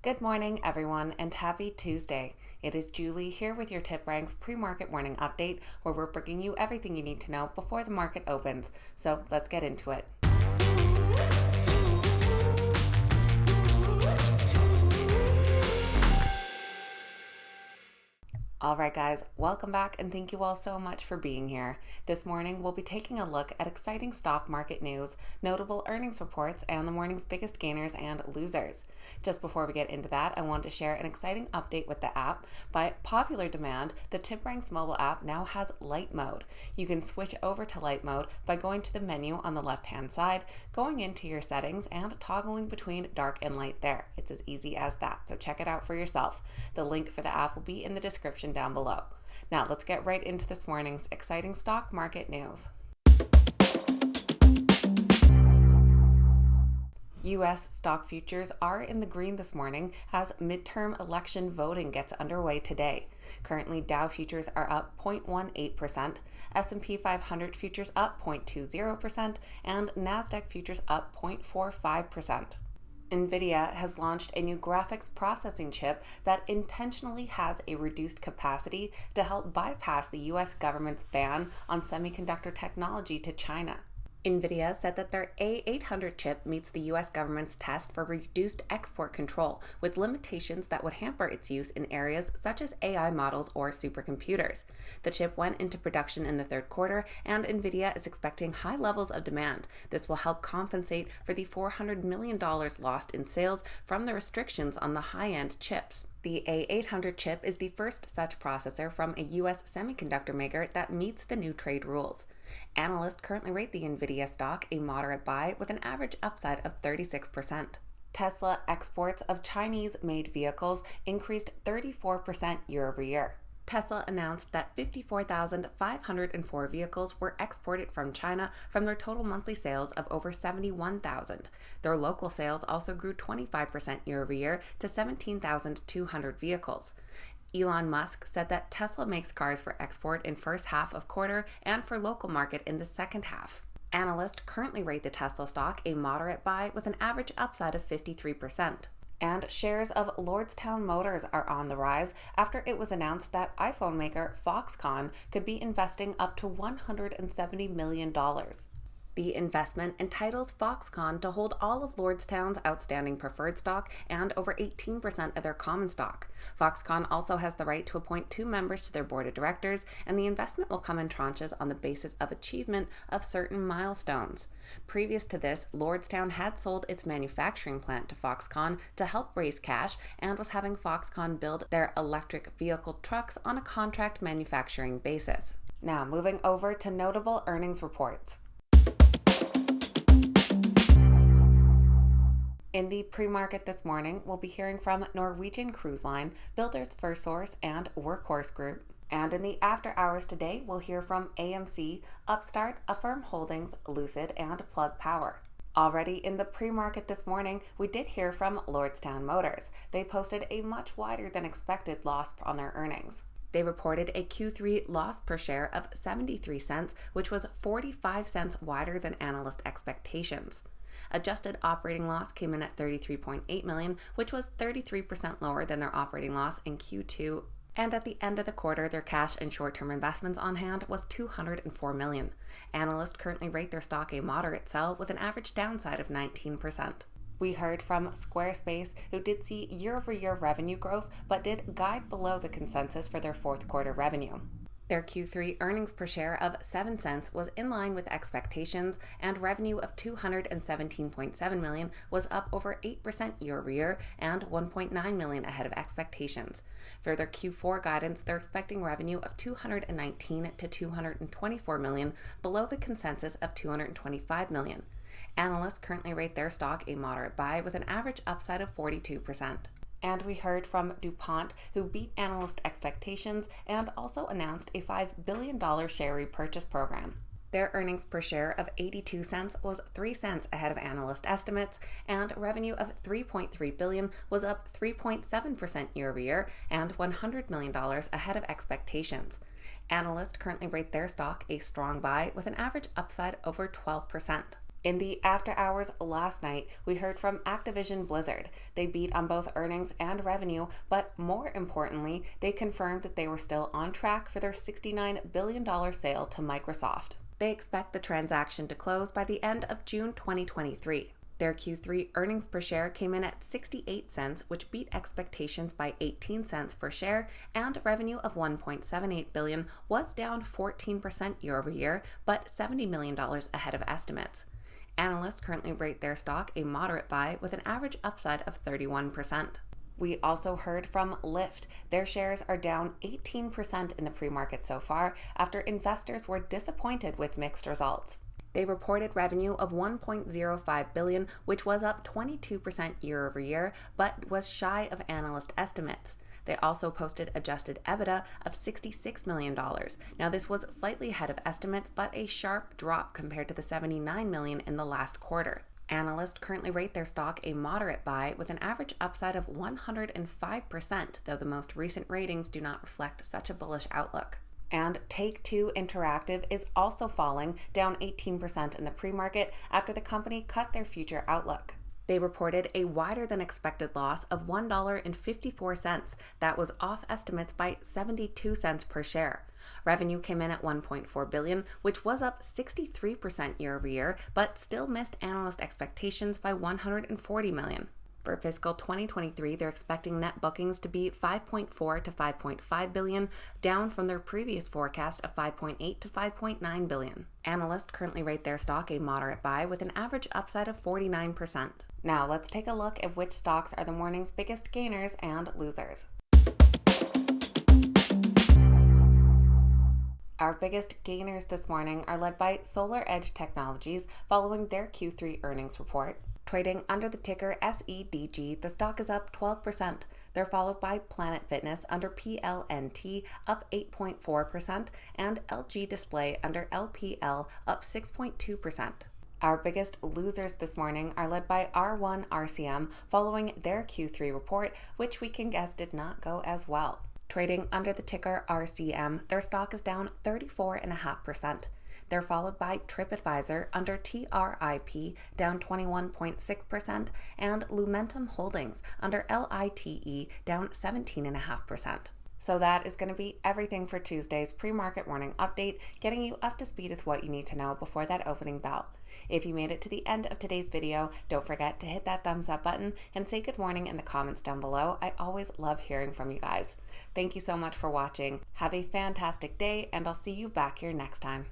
Good morning, everyone, and happy Tuesday. It is Julie here with your TipRanks pre-market morning update, where we're bringing you everything you need to know before the market opens. So let's get into it. Alright guys, welcome back and thank you all so much for being here. This morning we'll be taking a look at exciting stock market news, notable earnings reports, and the morning's biggest gainers and losers. Just before we get into that, I want to share an exciting update with the app. By popular demand, the TipRanks mobile app now has light mode. You can switch over to light mode by going to the menu on the left hand side, going into your settings, and toggling between dark and light there. It's as easy as that, so check it out for yourself. The link for the app will be in the description down below. Now let's get right into this morning's exciting stock market news. U.S. stock futures are in the green this morning as midterm election voting gets underway today. Currently, Dow futures are up 0.18%, S&P 500 futures up 0.20%, and NASDAQ futures up 0.45%. Nvidia has launched a new graphics processing chip that intentionally has a reduced capacity to help bypass the U.S. government's ban on semiconductor technology to China. Nvidia said that their A800 chip meets the U.S. government's test for reduced export control, with limitations that would hamper its use in areas such as AI models or supercomputers. The chip went into production in the third quarter, and Nvidia is expecting high levels of demand. This will help compensate for the $400 million lost in sales from the restrictions on the high-end chips. The A800 chip is the first such processor from a U.S. semiconductor maker that meets the new trade rules. Analysts currently rate the Nvidia stock a moderate buy with an average upside of 36%. Tesla exports of Chinese-made vehicles increased 34% year over year. Tesla announced that 54,504 vehicles were exported from China from their total monthly sales of over 71,000. Their local sales also grew 25% year over year to 17,200 vehicles. Elon Musk said that Tesla makes cars for export in first half of quarter and for local market in the second half. Analysts currently rate the Tesla stock a moderate buy with an average upside of 53%. And shares of Lordstown Motors are on the rise after it was announced that iPhone maker Foxconn could be investing up to $170 million. The investment entitles Foxconn to hold all of Lordstown's outstanding preferred stock and over 18% of their common stock. Foxconn also has the right to appoint 2 members to their board of directors, and the investment will come in tranches on the basis of achievement of certain milestones. Previous to this, Lordstown had sold its manufacturing plant to Foxconn to help raise cash and was having Foxconn build their electric vehicle trucks on a contract manufacturing basis. Now, moving over to notable earnings reports. In the pre-market this morning, we'll be hearing from Norwegian Cruise Line, Builders FirstSource, and Workhorse Group. And in the after hours today, we'll hear from AMC, Upstart, Affirm Holdings, Lucid, and Plug Power. Already in the pre-market this morning, we did hear from Lordstown Motors. They posted a much wider than expected loss on their earnings. They reported a Q3 loss per share of 73 cents, which was 45 cents wider than analyst expectations. Adjusted operating loss came in at $33.8 million, which was 33% lower than their operating loss in Q2. And at the end of the quarter, their cash and short-term investments on hand was $204 million. Analysts currently rate their stock a moderate sell with an average downside of 19%. We heard from SquareSpace, who did see year-over-year revenue growth, but did guide below the consensus for their fourth quarter revenue. Their Q3 earnings per share of 7 cents was in line with expectations, and revenue of $217.7 million was up over 8% year over year and $1.9 million ahead of expectations. For their Q4 guidance, they're expecting revenue of $219 to $224 million, below the consensus of $225 million. Analysts currently rate their stock a moderate buy with an average upside of 42%. And we heard from DuPont, who beat analyst expectations and also announced a $5 billion share repurchase program. Their earnings per share of 82 cents was 3 cents ahead of analyst estimates, and revenue of $3.3 billion was up 3.7% year over year and $100 million ahead of expectations. Analysts currently rate their stock a strong buy with an average upside over 12%. In the after hours last night, we heard from Activision Blizzard. They beat on both earnings and revenue, but more importantly, they confirmed that they were still on track for their $69 billion sale to Microsoft. They expect the transaction to close by the end of June 2023. Their Q3 earnings per share came in at 68 cents, which beat expectations by 18 cents per share, and revenue of $1.78 billion was down 14% year over year, but $70 million ahead of estimates. Analysts currently rate their stock a moderate buy with an average upside of 31%. We also heard from Lyft. Their shares are down 18% in the pre-market so far after investors were disappointed with mixed results. They reported revenue of $1.05 billion, which was up 22% year over year, but was shy of analyst estimates. They also posted adjusted EBITDA of $66 million. Now, this was slightly ahead of estimates, but a sharp drop compared to the $79 million in the last quarter. Analysts currently rate their stock a moderate buy with an average upside of 105%, though the most recent ratings do not reflect such a bullish outlook. And Take-Two Interactive is also falling, down 18% in the pre-market after the company cut their future outlook. They reported a wider than expected loss of $1.54. That was off estimates by 72 cents per share. Revenue came in at $1.4 billion, which was up 63% year over year, but still missed analyst expectations by $140 million. For fiscal 2023, they're expecting net bookings to be $5.4 to $5.5 billion, down from their previous forecast of $5.8 to $5.9 billion. Analysts currently rate their stock a moderate buy with an average upside of 49%. Now let's take a look at which stocks are the morning's biggest gainers and losers. Our biggest gainers this morning are led by SolarEdge Technologies following their Q3 earnings report. Trading under the ticker SEDG, the stock is up 12%. They're followed by Planet Fitness under PLNT, up 8.4%, and LG Display under LPL, up 6.2%. Our biggest losers this morning are led by R1 RCM following their Q3 report, which we can guess did not go as well. Trading under the ticker RCM, their stock is down 34.5%. They're followed by TripAdvisor under TRIP, down 21.6%, and Lumentum Holdings under LITE, down 17.5%. So that is going to be everything for Tuesday's pre-market morning update, getting you up to speed with what you need to know before that opening bell. If you made it to the end of today's video, don't forget to hit that thumbs up button and say good morning in the comments down below. I always love hearing from you guys. Thank you so much for watching. Have a fantastic day, and I'll see you back here next time.